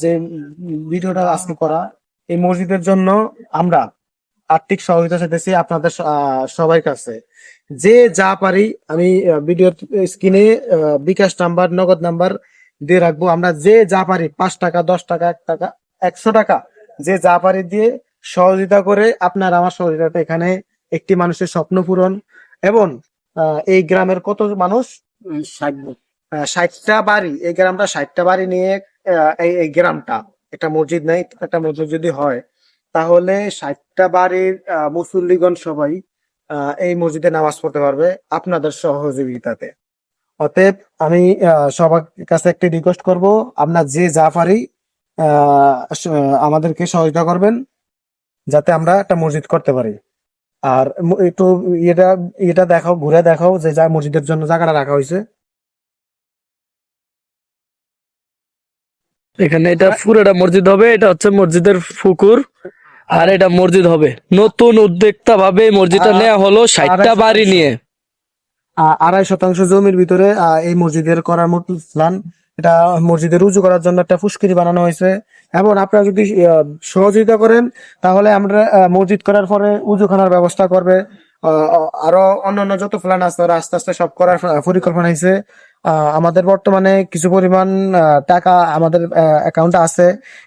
যে ভিডিওটা আজকে করা, এই মসজিদের জন্য আমরা আর্থিক সহযোগিতা চাইতেছি আপনাদের সবার কাছে। যে যা পারি আমি ভিডিও স্ক্রিনে বিকাশ নাম্বার, নগদ নাম্বার দিয়ে রাখবো। আমরা যে যা পারি, 5 টাকা, 10 টাকা, 1 টাকা, 100 টাকা, যে যা পারি দিয়ে সহযোগিতা করে আপনার আমার সহযোগিতা এখানে একটি মানুষের স্বপ্ন পূরণ। এবং এই গ্রামের কত মানুষ, 60টা বাড়ি, এই গ্রামটা 60টা বাড়ি নিয়ে এই গ্রামটা একটা মসজিদ নেই, একটা মসজিদ যদি হয় তাহলে 60টা বাড়ির মুসল্লিগণ সবাই এই মসজিদে নামাজ পড়তে পারবে আপনাদের সহযোগিতাতে। অতএব আমি সবার কাছে একটি রিকোয়েস্ট করব, আপনার যে যা পারি আমাদেরকে সহযোগিতা করবেন যাতে আমরা একটা মসজিদ করতে পারি। আর একটু এটা এটা দেখাও, ঘুরে দেখাও যে যা মসজিদের জন্য জায়গাটা রাখা হয়েছে। এখানে এটা পুরোটা মসজিদ হবে, এটা হচ্ছে মসজিদের পুকুর, আর এটা মসজিদ হবে। নতুন উদ্যোক্তা ভাবে মসজিদটা নেওয়া হলো 60টা বাড়ি নিয়ে। 2.5 শতাংশ জমির ভিতরে এই মসজিদের করার মতো প্ল্যান। এটা মসজিদের উজু করার জন্য একটা ফুসকিরি বানানো হয়েছে। এবং আপনারা যদি সহযোগিতা করেন তাহলে আমরা মসজিদ করার পরে উজুখানার ব্যবস্থা করবে। আরো অন্যান্য যত প্ল্যান আছে ওরা আস্তে আস্তে সব করার পরিকল্পনা হয়েছে। আমাদের বর্তমানে কিছু পরিমাণ টাকা আমাদের অ্যাকাউন্টে আছে,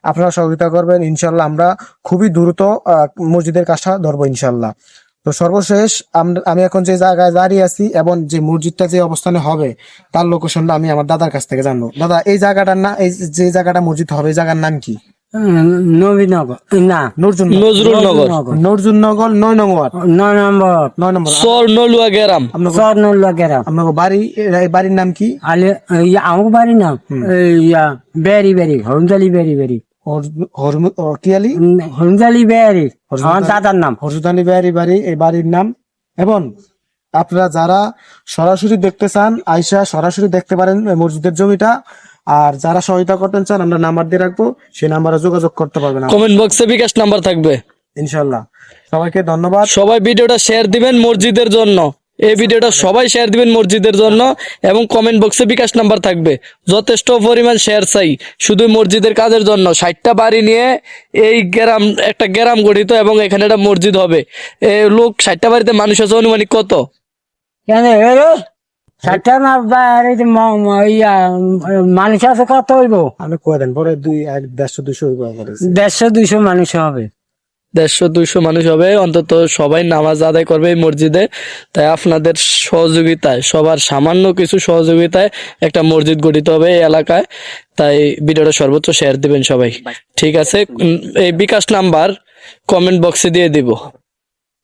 আপনারা সহযোগিতা করবেন। ইনশাল্লাহ আমরা খুবই দ্রুত মসজিদের কাজটা ধরবো ইনশাল্লাহ। তো সর্বশেষ আমি এখন যে জায়গায় দাঁড়িয়ে আছি এবং যে মসজিদটা যে অবস্থানে হবে তার লোকেশনটা আমি আমার দাদার কাছ থেকে জানবো। দাদা, এই জায়গাটার না, এই যে জায়গাটা মসজিদ হবে, এই জায়গার নাম কি? নবীনগর না, নজরুল নগর, নজরুলনগর 9 নং ওয়ার্ড, 9 নম্বর চর নলুয়া গ্রাম। চরনল্লা গ্রাম। আপনার বাড়ি, এই বাড়ির নাম কি? আমার বাড়ির নাম বেরি বেরি, হরমজালি বেরি বেরি, কি আলী? হরমজালি বেরি আমার দাদার নাম। হরজুদানি বাড়ি, এই বাড়ির নাম। এবং আপনারা যারা সরাসরি দেখতে চান আইসা সরাসরি দেখতে পারেন মসজিদের জমিটা। আর যারা সহায়তা করতে চান আমরা নাম্বার দিয়ে রাখবো, সেই নাম্বারে যোগাযোগ করতে পারবেন কমেন্ট বক্সে বিকাশ নাম্বার থাকবে ইনশাল্লাহ। সবাইকে ধন্যবাদ। সবাই ভিডিওটা শেয়ার দিবেন মসজিদের জন্য, এই ভিডিওটা সবাই শেয়ার দিবেন মসজিদের জন্য। এবং কমেন্ট বক্সে বিকাশ নাম্বার থাকবে। যথেষ্ট পরিমাণ শেয়ার চাই শুধু মসজিদের কাজের জন্য। 60টা বাড়ি নিয়ে এই গ্রাম, একটা গ্রাম গঠিত, এবং এখানে একটা মসজিদ হবে। লোক 60টা বাড়িতে মানুষ আছে অনুমানিক কত? কেন 60টা মানুষ আছে, কত হইব? আমি কয়ে দেন পরে 150-200 150-200 মানুষ হবে। 150-200 মানুষ হবে অন্তত। সবাই নামাজ আদায় করবে এই মসজিদে। তাই আপনাদের সহযোগিতায়, সবার সামান্য কিছু সহযোগিতায় একটা মসজিদ গঠিত হবে এই এলাকায়। তাই ভিডিওটা সর্বোচ্চ শেয়ার দিবেন সবাই, ঠিক আছে? এই বিকাশ নাম্বার কমেন্ট বক্সে দিয়ে দিব,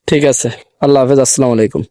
ঠিক আছে? আল্লাহ হাফেজ, আসসালামু আলাইকুম।